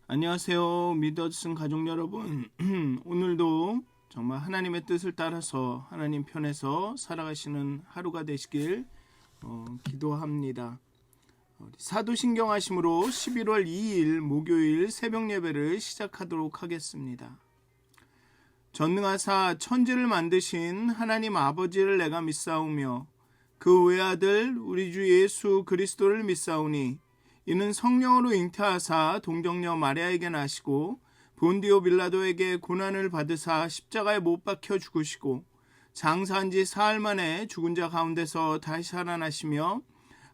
안녕하세요. 믿어주신 가족 여러분. 오늘도 정말 하나님의 뜻을 따라서 하나님 편에서 살아가시는 하루가 되시길 기도합니다. 사도신경 하심으로 11월 2일 목요일 새벽 예배를 시작하도록 하겠습니다. 전능하사 천지를 만드신 하나님 아버지를 내가 믿사오며 그 외아들 우리 주 예수 그리스도를 믿사오니 이는 성령으로 잉태하사 동정녀 마리아에게 나시고 본디오 빌라도에게 고난을 받으사 십자가에 못 박혀 죽으시고 장사한 지 사흘 만에 죽은 자 가운데서 다시 살아나시며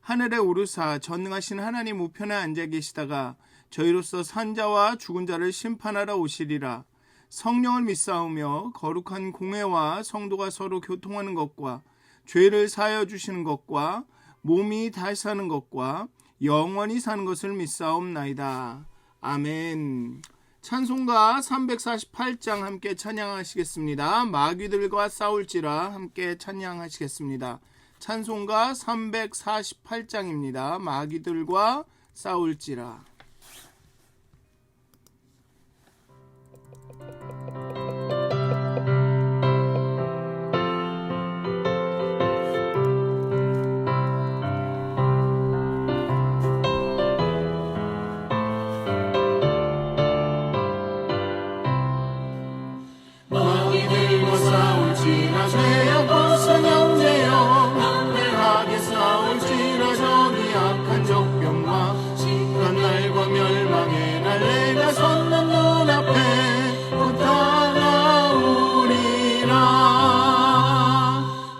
하늘에 오르사 전능하신 하나님 우편에 앉아 계시다가 저희로서 산자와 죽은 자를 심판하러 오시리라. 성령을 믿사오며 거룩한 공회와 성도가 서로 교통하는 것과 죄를 사하여 주시는 것과 몸이 다시 사는 것과 영원히 사는 것을 믿사옵나이다. 아멘. 찬송가 348장 함께 찬양하시겠습니다. 마귀들과 싸울지라 함께 찬양하시겠습니다. 찬송가 348장입니다. 마귀들과 싸울지라. 죄악 벗은 형제여 강대하게 싸울지라 저기 악한 적병과 심한 날과 멸망의 날 내가 섰는 눈앞에 곧 다가오리라.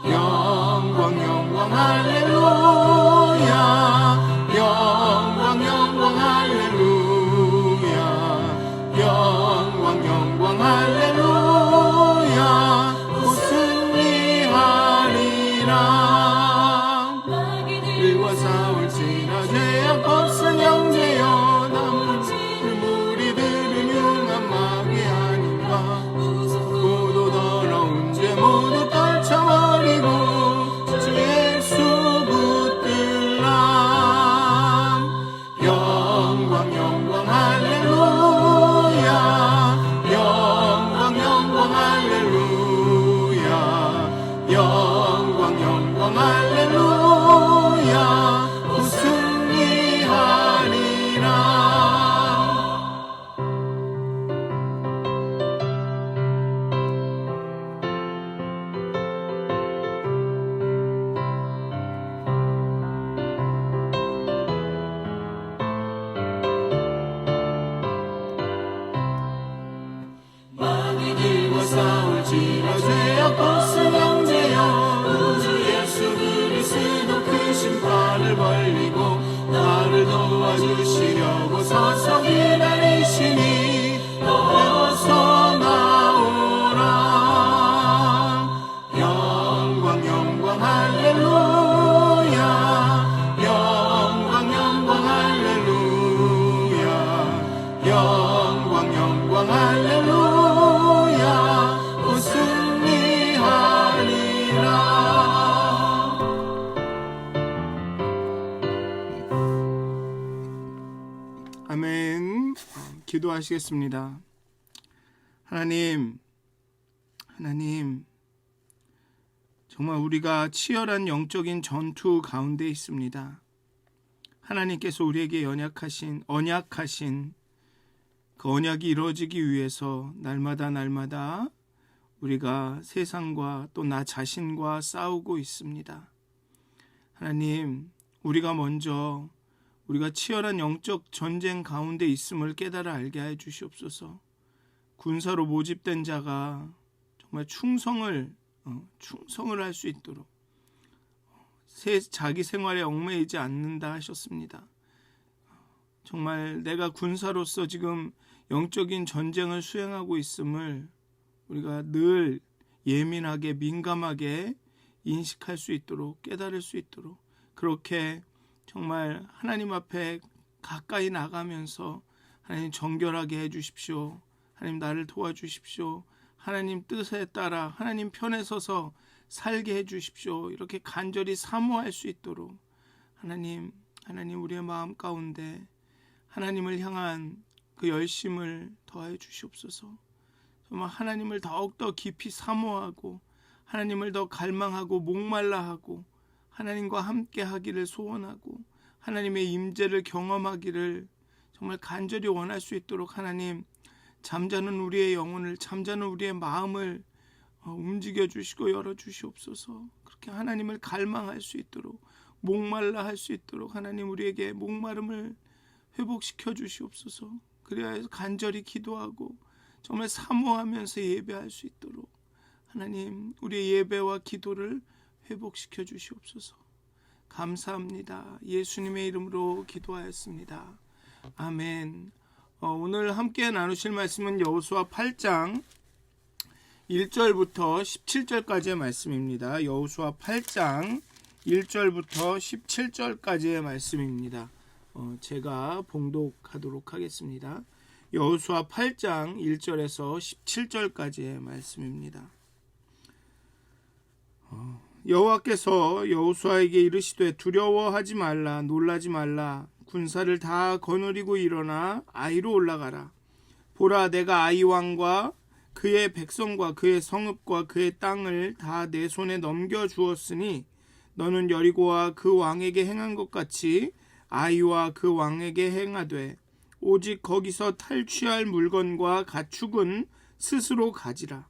영광 영광 할렐루야 영광 영광 할렐루야 영광 영광 할렐루야 마귀들과 싸울지라 죄악 벗은 형제여 남을 무리들은 흉한 마귀 아닌가 무섭고도 더러운 죄 모두 떨쳐버리고 주 예수 붙들라. 영광 영광 할렐루야 영광 영광 할렐루야 영광 영광 할렐루야 승리하리라. 마귀들과 싸울지라 죄악 벗은 형제여 우주 예수 그리스도 그 심판을 벌리고 나를 도와주시려고 서서 기다리시니 어서 나오라. 영광 영광 할렐루야 영광 영광 할렐루야 영광 영광 할렐루야 승리하리라. 아멘. 기도하시겠습니다. 하나님, 정말 우리가 치열한 영적인 전투 가운데 있습니다. 하나님께서 우리에게 언약하신 그 언약이 이루어지기 위해서 날마다 우리가 세상과 또 나 자신과 싸우고 있습니다. 하나님, 우리가 치열한 영적 전쟁 가운데 있음을 깨달아 알게 해 주시옵소서. 군사로 모집된 자가 정말 충성을 할 수 있도록 자기 생활에 얽매이지 않는다 하셨습니다. 정말 내가 군사로서 지금 영적인 전쟁을 수행하고 있음을 우리가 늘 예민하게 민감하게 인식할 수 있도록 깨달을 수 있도록 그렇게 정말 하나님 앞에 가까이 나가면서 하나님 정결하게 해주십시오. 하나님 나를 도와주십시오. 하나님 뜻에 따라 하나님 편에 서서 살게 해주십시오. 이렇게 간절히 사모할 수 있도록 하나님 우리의 마음 가운데 하나님을 향한 그 열심을 더해 주시옵소서. 정말 하나님을 더욱더 깊이 사모하고 하나님을 더 갈망하고 목말라 하고 하나님과 함께 하기를 소원하고 하나님의 임재를 경험하기를 정말 간절히 원할 수 있도록 하나님, 잠자는 우리의 영혼을, 잠자는 우리의 마음을 움직여 주시고 열어 주시옵소서. 그렇게 하나님을 갈망할 수 있도록, 목말라 할 수 있도록 하나님 우리에게 목마름을 회복시켜 주시옵소서. 그래야 해서 간절히 기도하고 정말 사모하면서 예배할 수 있도록 하나님 우리의 예배와 기도를 회복시켜 주시옵소서. 감사합니다. 예수님의 이름으로 기도하였습니다. 아멘. 오늘 함께 나누실 말씀은 여호수아 8장 1절부터 17절까지의 말씀입니다. 여호수아 8장 1절부터 17절까지의 말씀입니다. 제가 봉독하도록 하겠습니다. 여호수아 8장 1절에서 17절까지의 말씀입니다. 여호와께서 여호수아에게 이르시되 두려워하지 말라, 놀라지 말라. 군사를 다 거느리고 일어나 아이로 올라가라. 보라, 내가 아이 왕과 그의 백성과 그의 성읍과 그의 땅을 다 내 손에 넘겨 주었으니 너는 여리고와 그 왕에게 행한 것 같이 아이와 그 왕에게 행하되 오직 거기서 탈취할 물건과 가축은 스스로 가지라.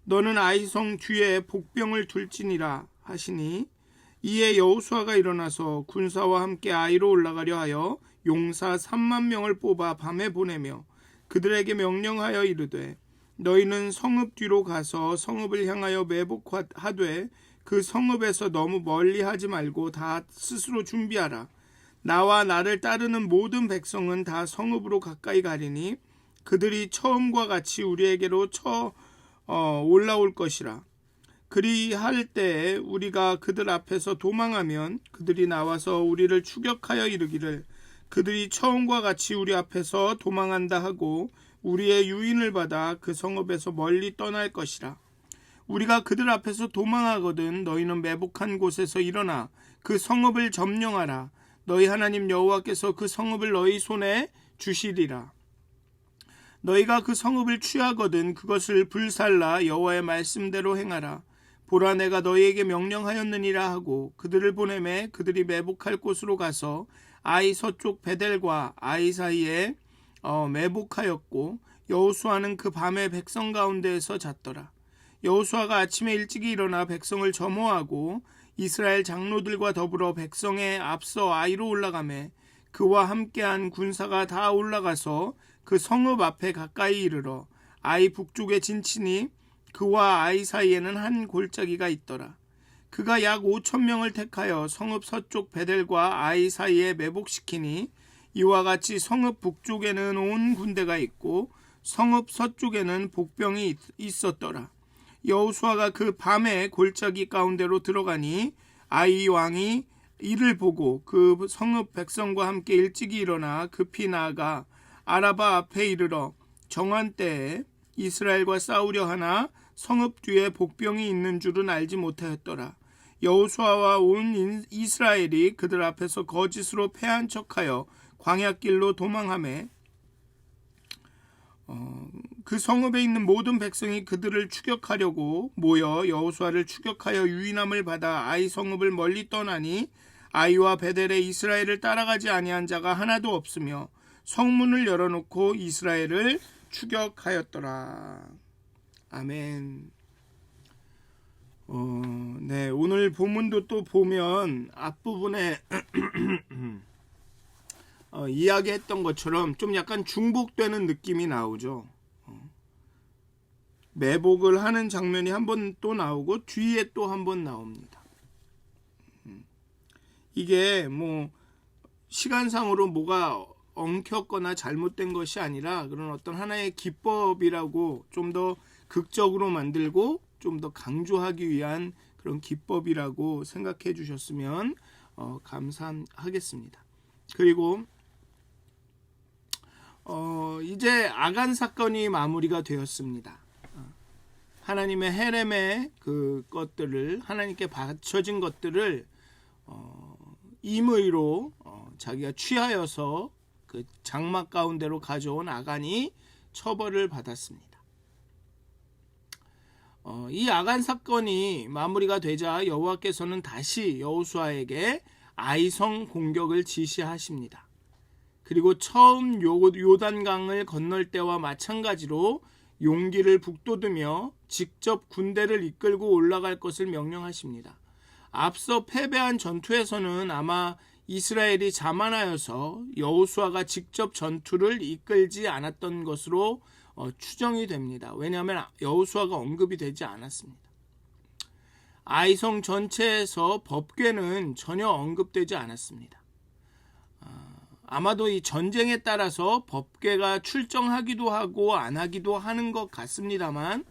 너는 아이성 뒤에 복병을 둘지니라 하시니 이에 여호수아가 일어나서 군사와 함께 아이로 올라가려 하여 용사 3만 명을 뽑아 밤에 보내며 그들에게 명령하여 이르되 너희는 성읍 뒤로 가서 성읍을 향하여 매복하되 그 성읍에서 너무 멀리 하지 말고 다 스스로 준비하라. 나와 나를 따르는 모든 백성은 다 성읍으로 가까이 가리니 그들이 처음과 같이 우리에게로 올라올 것이라. 그리할 때에 우리가 그들 앞에서 도망하면 그들이 나와서 우리를 추격하여 이르기를 그들이 처음과 같이 우리 앞에서 도망한다 하고 우리의 유인을 받아 그 성읍에서 멀리 떠날 것이라. 우리가 그들 앞에서 도망하거든 너희는 매복한 곳에서 일어나 그 성읍을 점령하라. 너희 하나님 여호와께서 그 성읍을 너희 손에 주시리라. 너희가 그 성읍을 취하거든 그것을 불살라 여호와의 말씀대로 행하라. 보라, 내가 너희에게 명령하였느니라 하고 그들을 보내매 그들이 매복할 곳으로 가서 아이 서쪽 베델과 아이 사이에 매복하였고 여호수아는 그 밤에 백성 가운데에서 잤더라. 여호수아가 아침에 일찍이 일어나 백성을 점호하고 이스라엘 장로들과 더불어 백성에 앞서 아이로 올라가매 그와 함께한 군사가 다 올라가서 그 성읍 앞에 가까이 이르러 아이 북쪽에 진치니 그와 아이 사이에는 한 골짜기가 있더라. 그가 약 5,000명을 택하여 성읍 서쪽 베델과 아이 사이에 매복시키니 이와 같이 성읍 북쪽에는 온 군대가 있고 성읍 서쪽에는 복병이 있었더라. 여호수아가 그 밤에 골짜기 가운데로 들어가니 아이 왕이 이를 보고 그 성읍 백성과 함께 일찍이 일어나 급히 나아가 아라바 앞에 이르러 정한 때에 이스라엘과 싸우려 하나 성읍 뒤에 복병이 있는 줄은 알지 못하였더라. 여호수아와 온 이스라엘이 그들 앞에서 거짓으로 패한 척하여 광야길로 도망하매 그 성읍에 있는 모든 백성이 그들을 추격하려고 모여 여호수아를 추격하여 유인함을 받아 아이 성읍을 멀리 떠나니 아이와 베델에 이스라엘을 따라가지 아니한 자가 하나도 없으며 성문을 열어놓고 이스라엘을 추격하였더라. 아멘. 네, 오늘 본문도 또 보면 앞부분에 이야기했던 것처럼 좀 약간 중복되는 느낌이 나오죠. 매복을 하는 장면이 한 번 또 나오고 뒤에 또 한 번 나옵니다. 이게 뭐 시간상으로 뭐가 엉켰거나 잘못된 것이 아니라 그런 어떤 하나의 기법이라고 좀 더 극적으로 만들고 좀 더 강조하기 위한 그런 기법이라고 생각해 주셨으면 감사하겠습니다. 그리고 이제 아간 사건이 마무리가 되었습니다. 하나님의 헤렘의 그 것들을 하나님께 바쳐진 것들을 임의로 자기가 취하여서 그 장막 가운데로 가져온 아간이 처벌을 받았습니다. 이 아간 사건이 마무리가 되자 여호와께서는 다시 여호수아에게 아이성 공격을 지시하십니다. 그리고 처음 요단강을 건널 때와 마찬가지로 용기를 북돋으며 직접 군대를 이끌고 올라갈 것을 명령하십니다. 앞서 패배한 전투에서는 아마 이스라엘이 자만하여서 여호수아가 직접 전투를 이끌지 않았던 것으로 추정이 됩니다. 왜냐하면 여호수아가 언급이 되지 않았습니다. 아이성 전체에서 법궤는 전혀 언급되지 않았습니다. 아마도 이 전쟁에 따라서 법궤가 출정하기도 하고 안 하기도 하는 것 같습니다만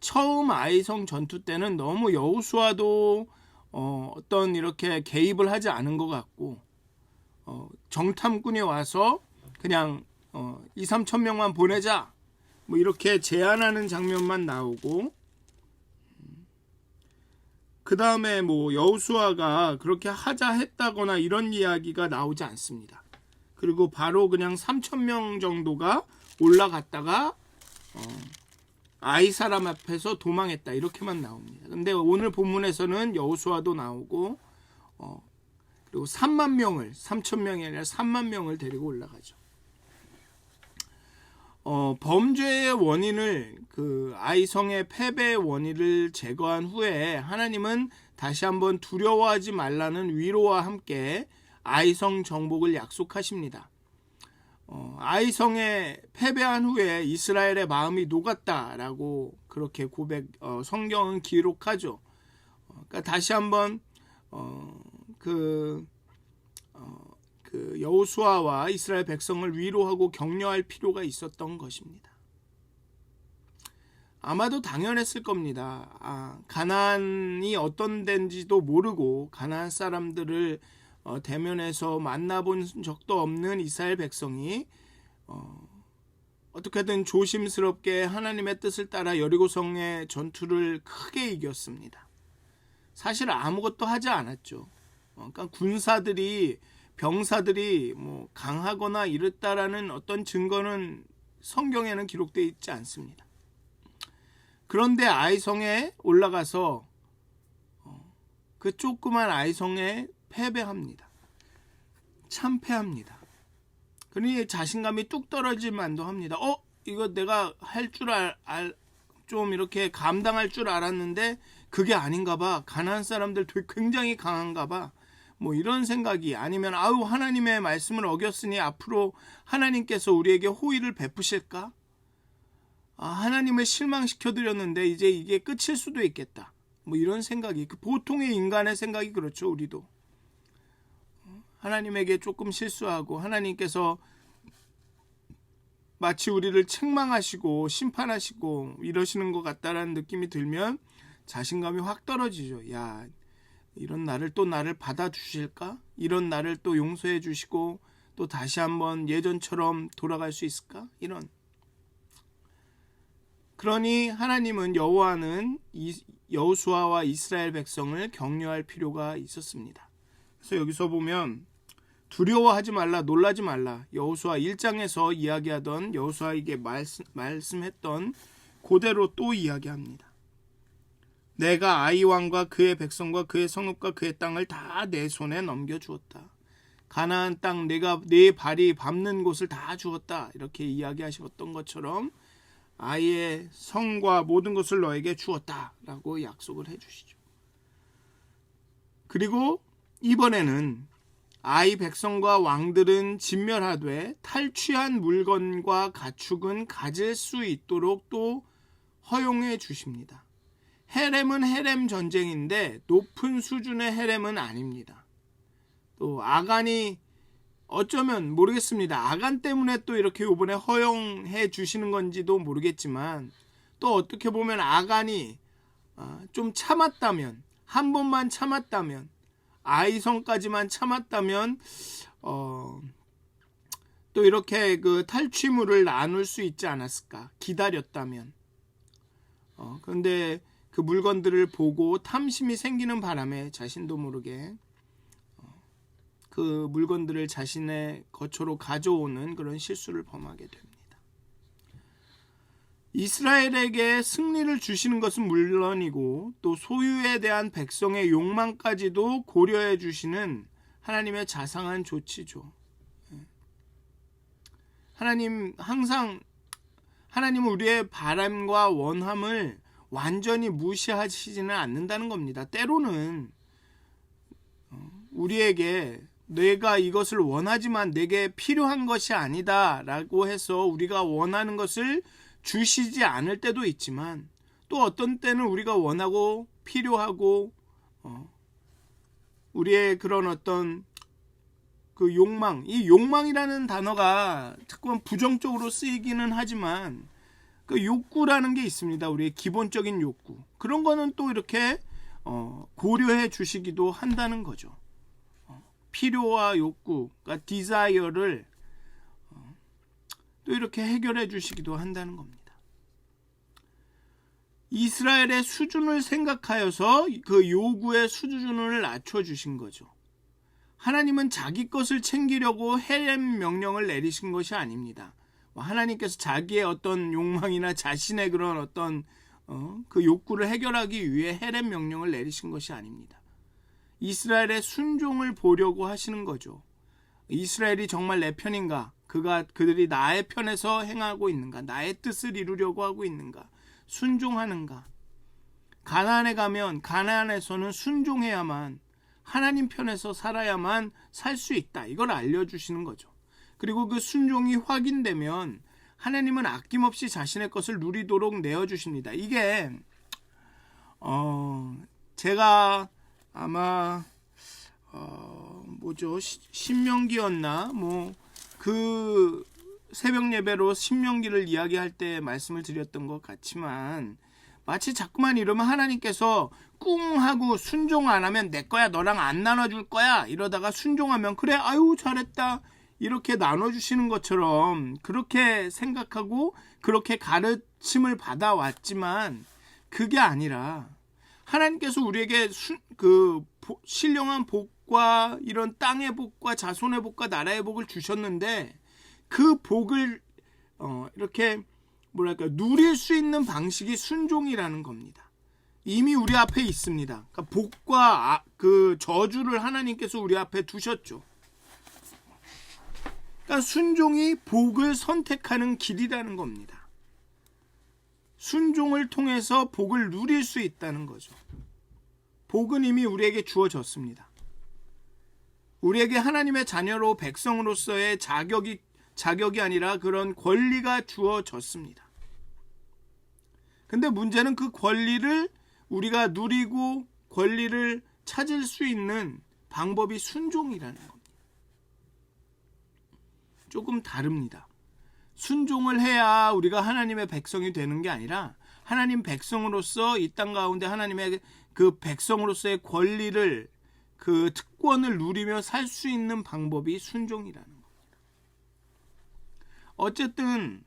처음 아이성 전투 때는 너무 여호수아도 어떤 이렇게 개입을 하지 않은 것 같고 정탐꾼이 와서 그냥 2-3천 명만 보내자 뭐 이렇게 제안하는 장면만 나오고 그 다음에 뭐 여호수아가 그렇게 하자 했다거나 이런 이야기가 나오지 않습니다. 그리고 바로 그냥 3천 명 정도가 올라갔다가 아이 사람 앞에서 도망했다 이렇게만 나옵니다. 근데 오늘 본문에서는 여호수아도 나오고 그리고 3만 명을 3천 명이 아니라 3만 명을 데리고 올라가죠. 범죄의 원인을 그 아이성의 패배의 원인을 제거한 후에 하나님은 다시 한번 두려워하지 말라는 위로와 함께 아이성 정복을 약속하십니다. 아이성에 패배한 후에 이스라엘의 마음이 녹았다라고 그렇게 성경은 기록하죠. 그러니까 다시 한번 그 여호수아와 이스라엘 백성을 위로하고 격려할 필요가 있었던 것입니다. 아마도 당연했을 겁니다. 가나안이 어떤 데인지도 모르고 가나안 사람들을 대면에서 만나본 적도 없는 이스라엘 백성이 어떻게든 조심스럽게 하나님의 뜻을 따라 여리고성의 전투를 크게 이겼습니다. 사실 아무것도 하지 않았죠. 그러니까 병사들이 뭐 강하거나 이랬다라는 어떤 증거는 성경에는 기록되어 있지 않습니다. 그런데 아이성에 올라가서 그 조그만 아이성에 패배합니다. 참패합니다. 그러니 자신감이 뚝 떨어질 만도 합니다. 이거 내가 할 줄 좀 이렇게 감당할 줄 알았는데 그게 아닌가 봐. 가나안 사람들 굉장히 강한가 봐. 뭐 이런 생각이 아니면 하나님의 말씀을 어겼으니 앞으로 하나님께서 우리에게 호의를 베푸실까? 하나님을 실망시켜드렸는데 이제 이게 끝일 수도 있겠다. 뭐 이런 생각이 보통의 인간의 생각이 그렇죠. 우리도 하나님에게 조금 실수하고 하나님께서 마치 우리를 책망하시고 심판하시고 이러시는 것 같다라는 느낌이 들면 자신감이 확 떨어지죠. 야, 이런 나를 받아주실까? 이런 나를 또 용서해 주시고 또 다시 한번 예전처럼 돌아갈 수 있을까? 그러니 하나님은 여호수아와 이스라엘 백성을 격려할 필요가 있었습니다. 그래서 여기서 보면 두려워하지 말라, 놀라지 말라. 여호수아 1장에서 이야기하던 여호수아에게 말씀했던 그대로 또 이야기합니다. 내가 아이 왕과 그의 백성과 그의 성읍과 그의 땅을 다 내 손에 넘겨주었다. 가나안 땅 내가 네 발이 밟는 곳을 다 주었다. 이렇게 이야기하셨던 것처럼 아이의 성과 모든 것을 너에게 주었다라고 약속을 해주시죠. 그리고 이번에는 아이 백성과 왕들은 진멸하되 탈취한 물건과 가축은 가질 수 있도록 또 허용해 주십니다. 헤렘은 헤렘 전쟁인데 높은 수준의 헤렘은 아닙니다. 또 아간이 어쩌면 모르겠습니다. 아간 때문에 또 이렇게 이번에 허용해 주시는 건지도 모르겠지만 또 어떻게 보면 아간이 좀 참았다면 한 번만 참았다면 아이성까지만 참았다면 또 이렇게 그 탈취물을 나눌 수 있지 않았을까 기다렸다면 그런데 그 물건들을 보고 탐심이 생기는 바람에 자신도 모르게 그 물건들을 자신의 거처로 가져오는 그런 실수를 범하게 됩니다. 이스라엘에게 승리를 주시는 것은 물론이고 또 소유에 대한 백성의 욕망까지도 고려해 주시는 하나님의 자상한 조치죠. 하나님은 우리의 바람과 원함을 완전히 무시하시지는 않는다는 겁니다. 때로는 우리에게 내가 이것을 원하지만 내게 필요한 것이 아니다 라고 해서 우리가 원하는 것을 주시지 않을 때도 있지만, 또 어떤 때는 우리가 원하고 필요하고 우리의 그런 어떤 그 욕망, 이 욕망이라는 단어가 자꾸만 부정적으로 쓰이기는 하지만 그 욕구라는 게 있습니다. 우리의 기본적인 욕구, 그런 거는 또 이렇게 고려해 주시기도 한다는 거죠. 필요와 욕구, 그러니까 디자이어를 또 이렇게 해결해 주시기도 한다는 겁니다. 이스라엘의 수준을 생각하여서 그 요구의 수준을 낮춰주신 거죠. 하나님은 자기 것을 챙기려고 헤렘 명령을 내리신 것이 아닙니다. 하나님께서 자기의 어떤 욕망이나 자신의 그런 어떤 그 욕구를 해결하기 위해 헤렘 명령을 내리신 것이 아닙니다. 이스라엘의 순종을 보려고 하시는 거죠. 이스라엘이 정말 내 편인가? 그들이 나의 편에서 행하고 있는가? 나의 뜻을 이루려고 하고 있는가? 순종하는가? 가나안에 가면 가나안에서는 순종해야만, 하나님 편에서 살아야만 살 수 있다, 이걸 알려주시는 거죠. 그리고 그 순종이 확인되면 하나님은 아낌없이 자신의 것을 누리도록 내어주십니다. 이게 제가 아마 신명기였나 그 새벽 예배로 신명기를 이야기할 때 말씀을 드렸던 것 같지만, 마치 자꾸만 이러면 하나님께서 꿍 하고 순종 안 하면 내 거야, 너랑 안 나눠줄 거야, 이러다가 순종하면 그래 아유 잘했다 이렇게 나눠주시는 것처럼 그렇게 생각하고 그렇게 가르침을 받아왔지만, 그게 아니라 하나님께서 우리에게 신령한 복과 이런 땅의 복과 자손의 복과 나라의 복을 주셨는데, 그 복을 이렇게 누릴 수 있는 방식이 순종이라는 겁니다. 이미 우리 앞에 있습니다. 그러니까 복과 그 저주를 하나님께서 우리 앞에 두셨죠. 그러니까 순종이 복을 선택하는 길이라는 겁니다. 순종을 통해서 복을 누릴 수 있다는 거죠. 복은 이미 우리에게 주어졌습니다. 우리에게 하나님의 자녀로 백성으로서의 자격이 아니라 그런 권리가 주어졌습니다. 근데 문제는 그 권리를 우리가 누리고 권리를 찾을 수 있는 방법이 순종이라는 겁니다. 조금 다릅니다. 순종을 해야 우리가 하나님의 백성이 되는 게 아니라, 하나님 백성으로서 이 땅 가운데 하나님의 그 백성으로서의 권리를, 그 특권을 누리며 살 수 있는 방법이 순종이라는 겁니다. 어쨌든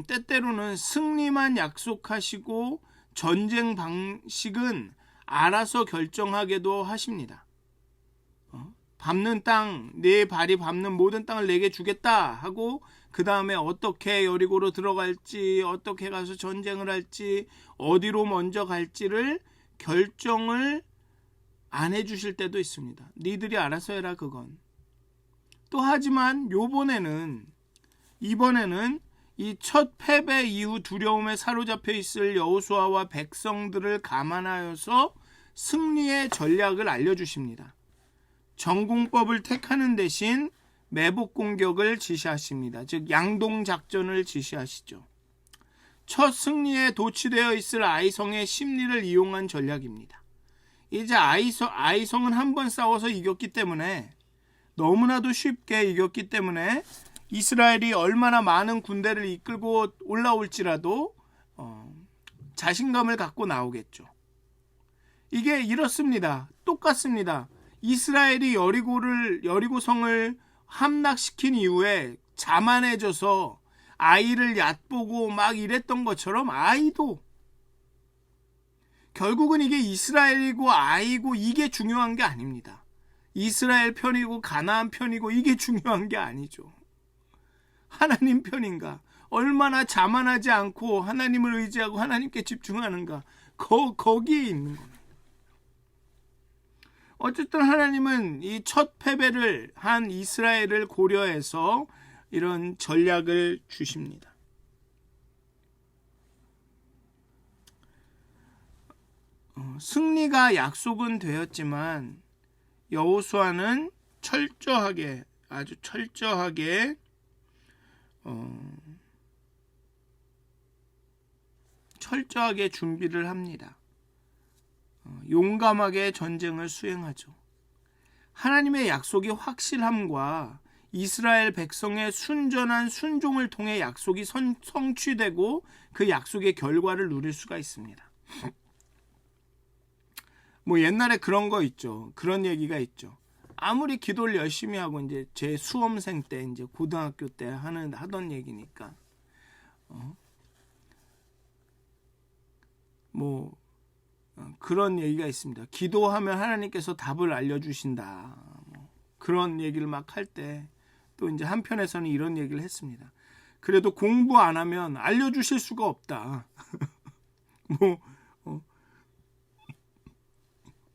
때때로는 승리만 약속하시고 전쟁 방식은 알아서 결정하게도 하십니다. 밟는 땅, 내 발이 밟는 모든 땅을 내게 주겠다 하고, 그 다음에 어떻게 여리고로 들어갈지, 어떻게 가서 전쟁을 할지, 어디로 먼저 갈지를 결정을 안 해주실 때도 있습니다. 니들이 알아서 해라 그건. 또 하지만 이번에는 이 첫 패배 이후 두려움에 사로잡혀 있을 여호수아와 백성들을 감안하여서 승리의 전략을 알려주십니다. 전공법을 택하는 대신 매복 공격을 지시하십니다. 즉 양동작전을 지시하시죠. 첫 승리에 도취되어 있을 아이성의 심리를 이용한 전략입니다. 이제 아이성은 한번 싸워서 이겼기 때문에, 너무나도 쉽게 이겼기 때문에 이스라엘이 얼마나 많은 군대를 이끌고 올라올지라도 자신감을 갖고 나오겠죠. 이게 이렇습니다. 똑같습니다. 이스라엘이 여리고성을 함락시킨 이후에 자만해져서 아이를 얕보고 막 이랬던 것처럼, 아이도 결국은 이게 이스라엘이고 아이고 이게 중요한 게 아닙니다. 이스라엘 편이고 가나안 편이고 이게 중요한 게 아니죠. 하나님 편인가? 얼마나 자만하지 않고 하나님을 의지하고 하나님께 집중하는가? 거기에 있는 겁니다. 어쨌든 하나님은 이 첫 패배를 한 이스라엘을 고려해서 이런 전략을 주십니다. 승리가 약속은 되었지만 여호수아는 아주 철저하게 준비를 합니다. 용감하게 전쟁을 수행하죠. 하나님의 약속이 확실함과 이스라엘 백성의 순전한 순종을 통해 약속이 성취되고 그 약속의 결과를 누릴 수가 있습니다. 뭐 옛날에 그런 거 있죠. 그런 얘기가 있죠. 아무리 기도를 열심히 하고 이제 제 수험생 때 이제 고등학교 때 하던 얘기니까 그런 얘기가 있습니다. 기도하면 하나님께서 답을 알려주신다. 그런 얘기를 막 할 때 또 이제 한편에서는 이런 얘기를 했습니다. 그래도 공부 안 하면 알려주실 수가 없다.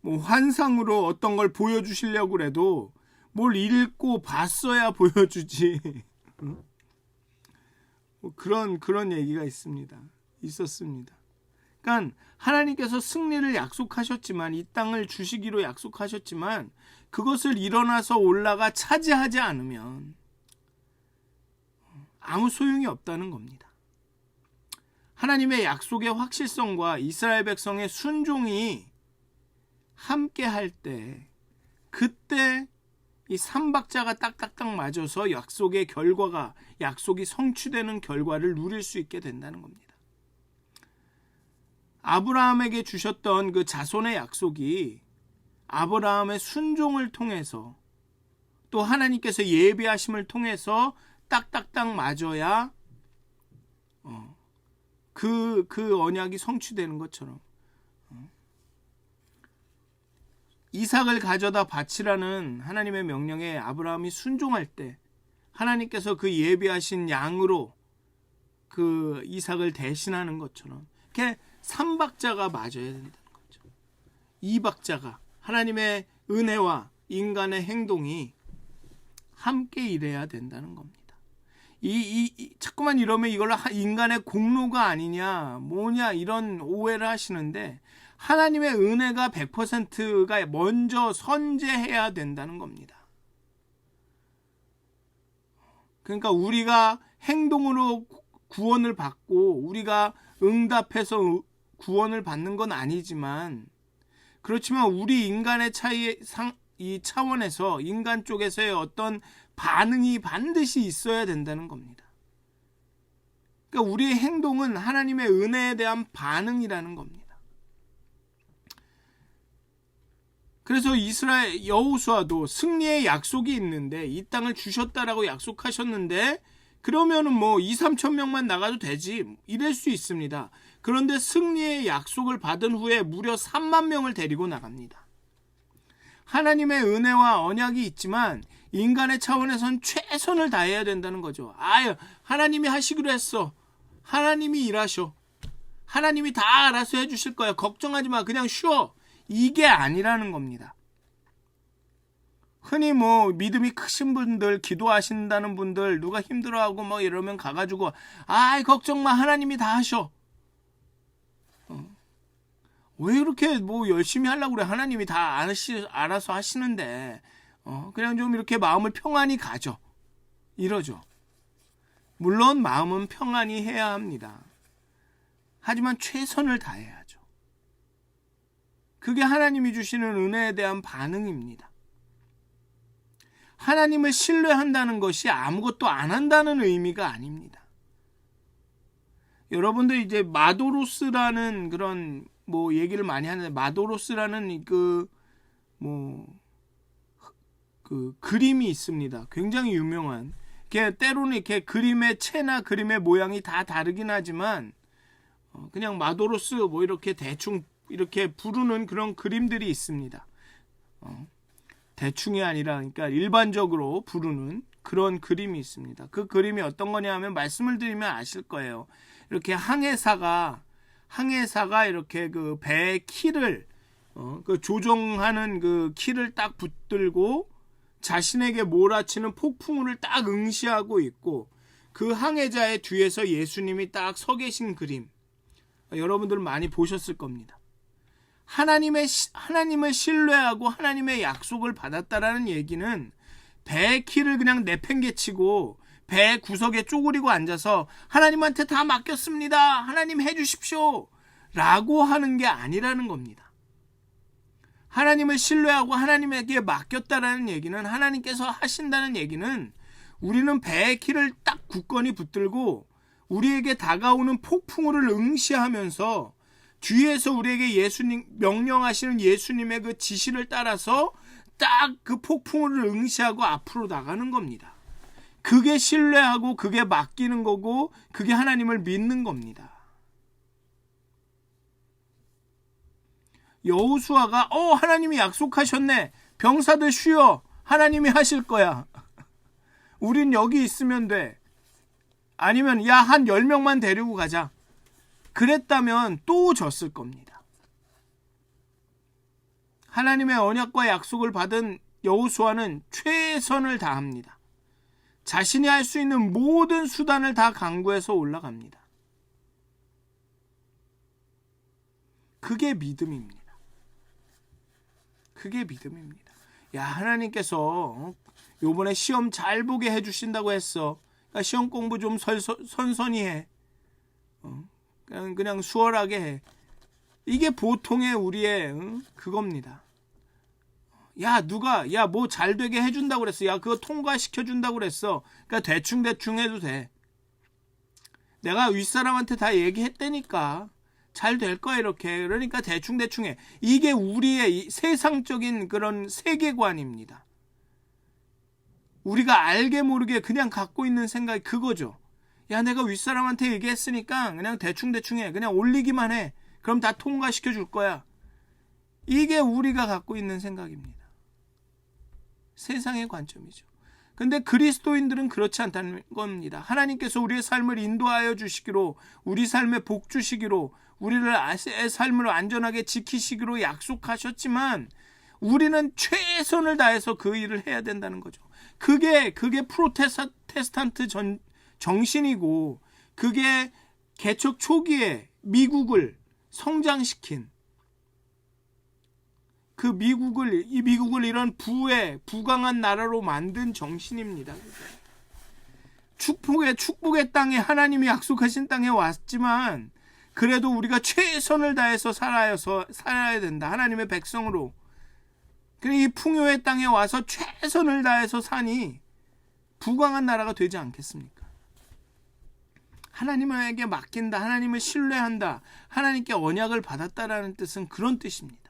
환상으로 어떤 걸 보여주시려고 해도 뭘 읽고 봤어야 보여주지. 그런 얘기가 있었습니다. 그러니까 하나님께서 승리를 약속하셨지만 이 땅을 주시기로 약속하셨지만 그것을 일어나서 올라가 차지하지 않으면 아무 소용이 없다는 겁니다. 하나님의 약속의 확실성과 이스라엘 백성의 순종이 함께 할 때 그때 이 삼박자가 딱딱딱 맞아서 약속이 성취되는 결과를 누릴 수 있게 된다는 겁니다. 아브라함에게 주셨던 그 자손의 약속이 아브라함의 순종을 통해서 또 하나님께서 예비하심을 통해서 딱딱딱 맞아야 그 언약이 성취되는 것처럼 이삭을 가져다 바치라는 하나님의 명령에 아브라함이 순종할 때 하나님께서 그 예비하신 양으로 그 이삭을 대신하는 것처럼 이렇게 삼박자가 맞아야 된다는 거죠. 이박자가 하나님의 은혜와 인간의 행동이 함께 일해야 된다는 겁니다. 자꾸만 이러면 이걸 인간의 공로가 아니냐 뭐냐 이런 오해를 하시는데 하나님의 은혜가 100%가 먼저 선재해야 된다는 겁니다. 그러니까 우리가 행동으로 구원을 받고 우리가 응답해서 구원을 받는 건 아니지만 그렇지만 우리 인간의 이 차원에서 인간 쪽에서의 어떤 반응이 반드시 있어야 된다는 겁니다. 그러니까 우리의 행동은 하나님의 은혜에 대한 반응이라는 겁니다. 그래서 이스라엘 여호수아도 승리의 약속이 있는데 이 땅을 주셨다라고 약속하셨는데 그러면은 2-3천 명만 나가도 되지 이럴 수 있습니다. 그런데 승리의 약속을 받은 후에 무려 3만 명을 데리고 나갑니다. 하나님의 은혜와 언약이 있지만 인간의 차원에선 최선을 다해야 된다는 거죠. 하나님이 하시기로 했어. 하나님이 일하셔. 하나님이 다 알아서 해주실 거야. 걱정하지 마. 그냥 쉬어. 이게 아니라는 겁니다. 흔히 믿음이 크신 분들, 기도하신다는 분들, 누가 힘들어하고 이러면 가가지고 걱정 마. 하나님이 다 하셔. 왜 이렇게 열심히 하려고 그래? 하나님이 다 알아서 하시는데 그냥 좀 이렇게 마음을 평안히 가져. 이러죠. 물론 마음은 평안히 해야 합니다. 하지만 최선을 다해야죠. 그게 하나님이 주시는 은혜에 대한 반응입니다. 하나님을 신뢰한다는 것이 아무것도 안 한다는 의미가 아닙니다. 여러분들 이제 마도로스라는 그런 얘기를 많이 하는데 마도로스라는 그 그림이 있습니다. 굉장히 유명한. 때로는 이렇게 그림의 채나 그림의 모양이 다 다르긴 하지만 그냥 마도로스 이렇게 대충 이렇게 부르는 그런 그림들이 있습니다. 대충이 아니라 그러니까 일반적으로 부르는 그런 그림이 있습니다. 그 그림이 어떤 거냐 하면 말씀을 드리면 아실 거예요. 이렇게 항해사가 이렇게 그 배의 키를 그 조종하는 그 키를 딱 붙들고 자신에게 몰아치는 폭풍우를 딱 응시하고 있고 그 항해자의 뒤에서 예수님이 딱 서 계신 그림 여러분들 많이 보셨을 겁니다. 하나님을 신뢰하고 하나님의 약속을 받았다라는 얘기는 배의 키를 그냥 내팽개치고 배 구석에 쪼그리고 앉아서 하나님한테 다 맡겼습니다. 하나님 해주십시오. 라고 하는 게 아니라는 겁니다. 하나님을 신뢰하고 하나님에게 맡겼다라는 얘기는 하나님께서 하신다는 얘기는 우리는 배의 키를 딱 굳건히 붙들고 우리에게 다가오는 폭풍우를 응시하면서 뒤에서 우리에게 명령하시는 예수님의 그 지시를 따라서 딱 그 폭풍우를 응시하고 앞으로 나가는 겁니다. 그게 신뢰하고 그게 맡기는 거고 그게 하나님을 믿는 겁니다. 여호수아가 하나님이 약속하셨네. 병사들 쉬어. 하나님이 하실 거야. 우린 여기 있으면 돼. 아니면 야, 한 10명만 데리고 가자. 그랬다면 또 졌을 겁니다. 하나님의 언약과 약속을 받은 여호수아는 최선을 다합니다. 자신이 할 수 있는 모든 수단을 다 강구해서 올라갑니다. 그게 믿음입니다. 그게 믿음입니다. 야, 하나님께서 요번에 시험 잘 보게 해주신다고 했어. 그러니까 시험 공부 좀 선선히 해. 그냥 수월하게 해. 이게 보통의 우리의 그겁니다. 야, 누가 뭐 잘 되게 해준다고 그랬어. 야, 그거 통과시켜준다고 그랬어. 그러니까 대충 해도 돼. 내가 윗사람한테 다 얘기했다니까. 잘 될 거야 이렇게. 그러니까 대충 해. 이게 우리의 세상적인 그런 세계관입니다. 우리가 알게 모르게 그냥 갖고 있는 생각이 그거죠. 야, 내가 윗사람한테 얘기했으니까 그냥 대충 해. 그냥 올리기만 해. 그럼 다 통과시켜 줄 거야. 이게 우리가 갖고 있는 생각입니다. 세상의 관점이죠. 근데 그리스도인들은 그렇지 않다는 겁니다. 하나님께서 우리의 삶을 인도하여 주시기로, 우리 삶에 복 주시기로, 우리의 삶을 안전하게 지키시기로 약속하셨지만 우리는 최선을 다해서 그 일을 해야 된다는 거죠. 그게 프로테스탄트 정신이고 그게 개척 초기에 미국을 성장시킨 이 미국을 이런 부강한 나라로 만든 정신입니다. 축복의 땅에 하나님이 약속하신 땅에 왔지만 그래도 우리가 최선을 다해서 살아야 된다. 하나님의 백성으로. 그래 이 풍요의 땅에 와서 최선을 다해서 사니 부강한 나라가 되지 않겠습니까? 하나님에게 맡긴다. 하나님을 신뢰한다. 하나님께 언약을 받았다라는 뜻은 그런 뜻입니다.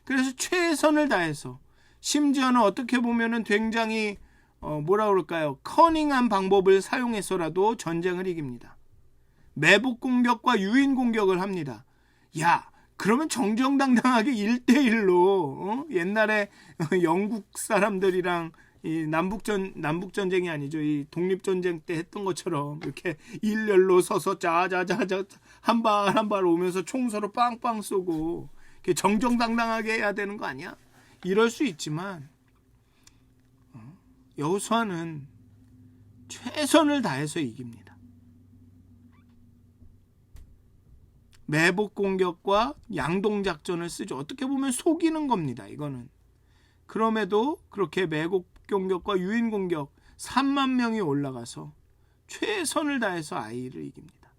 그래서 최선을 다해서 심지어는 어떻게 보면은 굉장히 커닝한 방법을 사용해서라도 전쟁을 이깁니다. 매복 공격과 유인 공격을 합니다. 야, 그러면 정정당당하게 1대1로 옛날에 영국 사람들이랑 이 남북전쟁이 아니죠. 이 독립전쟁 때 했던 것처럼 이렇게 일렬로 서서 자자자자 한 발 오면서 총 서로 빵빵 쏘고 이렇게 정정당당하게 해야 되는 거 아니야? 이럴 수 있지만 여호수아는 최선을 다해서 이깁니다. 매복 공격과 양동작전을 쓰죠. 어떻게 보면 속이는 겁니다. 이거는. 그럼에도 그렇게 매복 공격과 유인 공격 3만 명이 올라가서 최선을 다해서 아이를 이깁니다.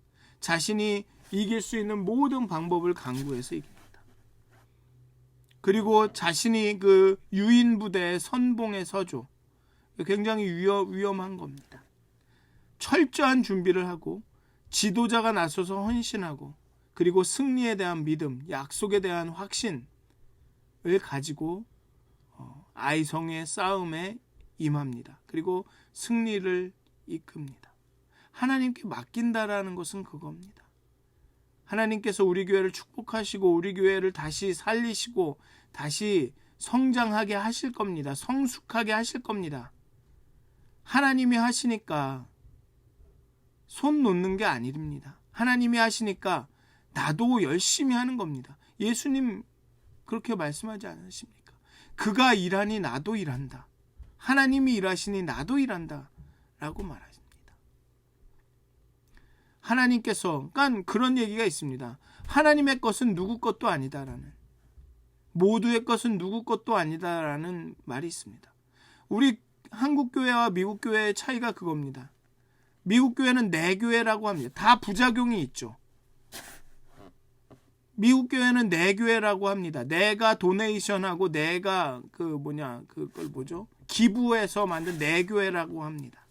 자신이 이길 수 있는 모든 방법을 강구해서 이깁니다. 그리고 자신이 그 유인 부대의 선봉에 서죠. 굉장히 위험한 겁니다. 철저한 준비를 하고 지도자가 나서서 헌신하고 그리고 승리에 대한 믿음, 약속에 대한 확신을 가지고 아이성의 싸움에 임합니다. 그리고 승리를 이끕니다. 하나님께 맡긴다라는 것은 그겁니다. 하나님께서 우리 교회를 축복하시고 우리 교회를 다시 살리시고 다시 성장하게 하실 겁니다. 성숙하게 하실 겁니다. 하나님이 하시니까 손 놓는 게 아닙니다. 하나님이 하시니까 나도 열심히 하는 겁니다. 예수님 그렇게 말씀하지 않으십니까? 그가 일하니 나도 일한다. 하나님이 일하시니 나도 일한다 라고 말하십니다. 하나님께서, 그러니까 그런 얘기가 있습니다. 하나님의 것은 누구 것도 아니다라는, 모두의 것은 누구 것도 아니다라는 말이 있습니다. 우리 한국 교회와 미국 교회의 차이가 그겁니다. 미국 교회는 내 교회라고 합니다. 다 부작용이 있죠. 미국 교회는 내 교회라고 합니다. 내가 도네이션하고 내가 그걸 뭐죠? 기부해서 만든 내 교회라고 합니다.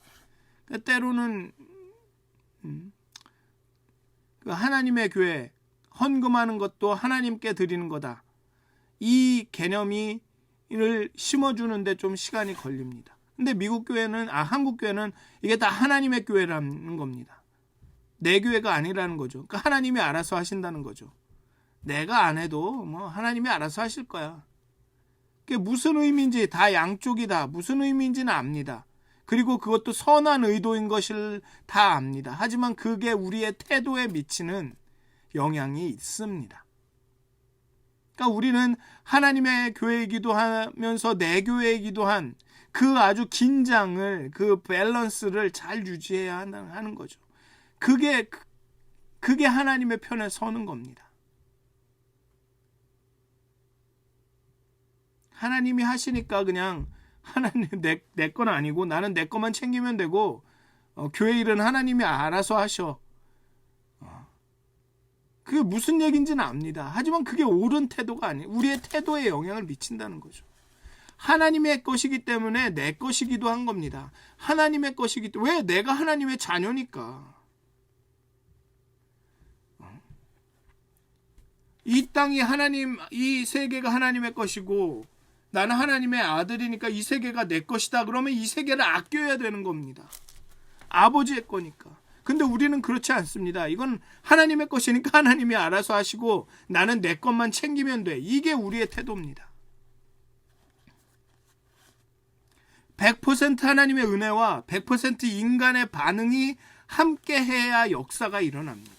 때로는 그 하나님의 교회, 헌금하는 것도 하나님께 드리는 거다. 이 개념을 심어주는데 좀 시간이 걸립니다. 근데 한국 교회는 이게 다 하나님의 교회라는 겁니다. 내 교회가 아니라는 거죠. 그러니까 하나님이 알아서 하신다는 거죠. 내가 안 해도 하나님이 알아서 하실 거야. 그게 무슨 의미인지 다 양쪽이다. 무슨 의미인지는 압니다. 그리고 그것도 선한 의도인 것을 다 압니다. 하지만 그게 우리의 태도에 미치는 영향이 있습니다. 그러니까 우리는 하나님의 교회이기도 하면서 내 교회이기도 한 그 아주 긴장을, 그 밸런스를 잘 유지해야 하는 거죠. 그게 하나님의 편에 서는 겁니다. 하나님이 하시니까 그냥 하나님 내 건 아니고 나는 내 것만 챙기면 되고 교회 일은 하나님이 알아서 하셔. 그게 무슨 얘기인지는 압니다. 하지만 그게 옳은 태도가 아니에요. 우리의 태도에 영향을 미친다는 거죠. 하나님의 것이기 때문에 내 것이기도 한 겁니다. 하나님의 것이기 때문에. 왜? 내가 하나님의 자녀니까. 이 땅이 이 세계가 하나님의 것이고 나는 하나님의 아들이니까 이 세계가 내 것이다. 그러면 이 세계를 아껴야 되는 겁니다. 아버지의 거니까. 근데 우리는 그렇지 않습니다. 이건 하나님의 것이니까 하나님이 알아서 하시고 나는 내 것만 챙기면 돼. 이게 우리의 태도입니다. 100% 하나님의 은혜와 100% 인간의 반응이 함께 해야 역사가 일어납니다.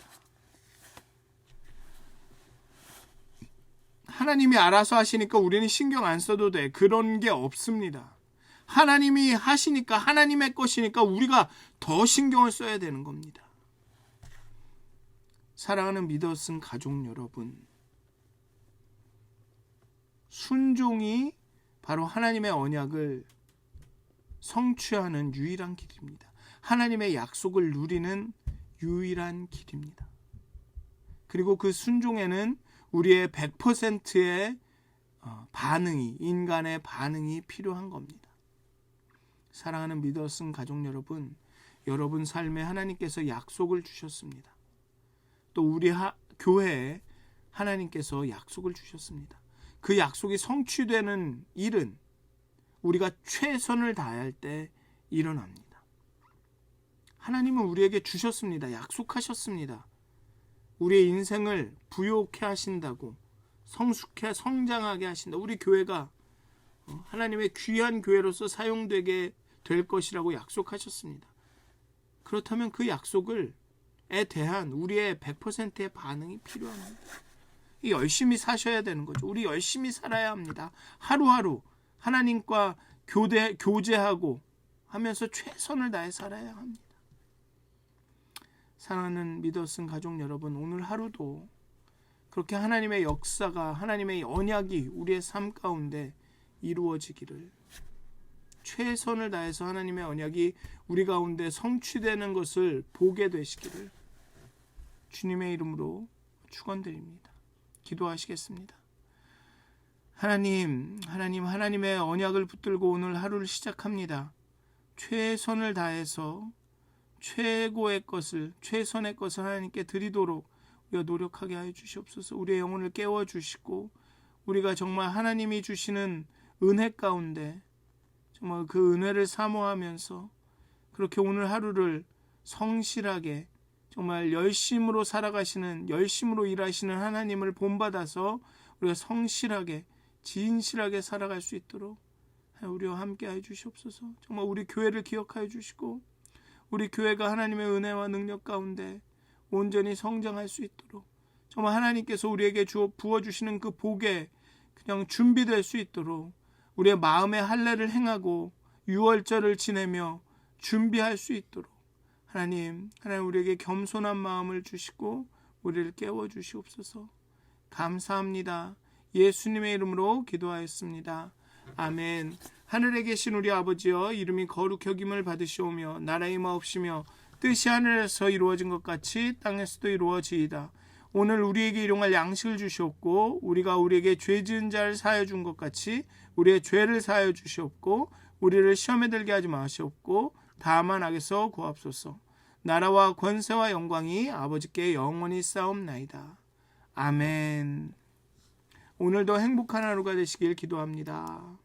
하나님이 알아서 하시니까 우리는 신경 안 써도 돼. 그런 게 없습니다. 하나님이 하시니까, 하나님의 것이니까 우리가 더 신경을 써야 되는 겁니다. 사랑하는 믿었은 가족 여러분, 순종이 바로 하나님의 언약을 성취하는 유일한 길입니다. 하나님의 약속을 누리는 유일한 길입니다. 그리고 그 순종에는 우리의 100%의 인간의 반응이 필요한 겁니다. 사랑하는 믿었은 가족 여러분, 여러분 삶에 하나님께서 약속을 주셨습니다. 또 우리 교회에 하나님께서 약속을 주셨습니다. 그 약속이 성취되는 일은 우리가 최선을 다할 때 일어납니다. 하나님은 우리에게 주셨습니다. 약속하셨습니다. 우리의 인생을 부요케 하신다고, 성장하게 하신다. 우리 교회가 하나님의 귀한 교회로서 사용되게 될 것이라고 약속하셨습니다. 그렇다면 그 약속에 대한 우리의 100%의 반응이 필요합니다. 열심히 사셔야 되는 거죠. 우리 열심히 살아야 합니다. 하루하루 하나님과 교제하고 하면서 최선을 다해 살아야 합니다. 사랑하는 믿었은 가족 여러분, 오늘 하루도 그렇게 하나님의 역사가, 하나님의 언약이 우리의 삶 가운데 이루어지기를, 최선을 다해서 하나님의 언약이 우리 가운데 성취되는 것을 보게 되시기를 주님의 이름으로 축원드립니다. 기도하시겠습니다. 하나님의 언약을 붙들고 오늘 하루를 시작합니다. 최선을 다해서 최선의 것을 하나님께 드리도록 우리가 노력하게 하여 주시옵소서. 우리의 영혼을 깨워주시고 우리가 정말 하나님이 주시는 은혜 가운데 정말 그 은혜를 사모하면서 그렇게 오늘 하루를 성실하게 정말 열심으로 살아가시는, 열심으로 일하시는 하나님을 본받아서 우리가 성실하게 진실하게 살아갈 수 있도록 우리와 함께하여 주시옵소서. 정말 우리 교회를 기억하여 주시고 우리 교회가 하나님의 은혜와 능력 가운데 온전히 성장할 수 있도록 정말 하나님께서 우리에게 부어주시는 그 복에 그냥 준비될 수 있도록 우리의 마음의 할례를 행하고 유월절을 지내며 준비할 수 있도록 하나님 우리에게 겸손한 마음을 주시고 우리를 깨워주시옵소서. 감사합니다. 예수님의 이름으로 기도하였습니다. 아멘. 하늘에 계신 우리 아버지여, 이름이 거룩히 여김을 받으시오며 나라의 임하옵시며 뜻이 하늘에서 이루어진 것 같이 땅에서도 이루어지이다. 오늘 우리에게 일용할 양식을 주시옵고 우리가 우리에게 죄 지은 자를 사하여 준 것 같이 우리의 죄를 사하여 주시옵고 우리를 시험에 들게 하지 마시옵고 다만 악에서 구하옵소서. 나라와 권세와 영광이 아버지께 영원히 쌓옵나이다. 아멘. 오늘도 행복한 하루가 되시길 기도합니다.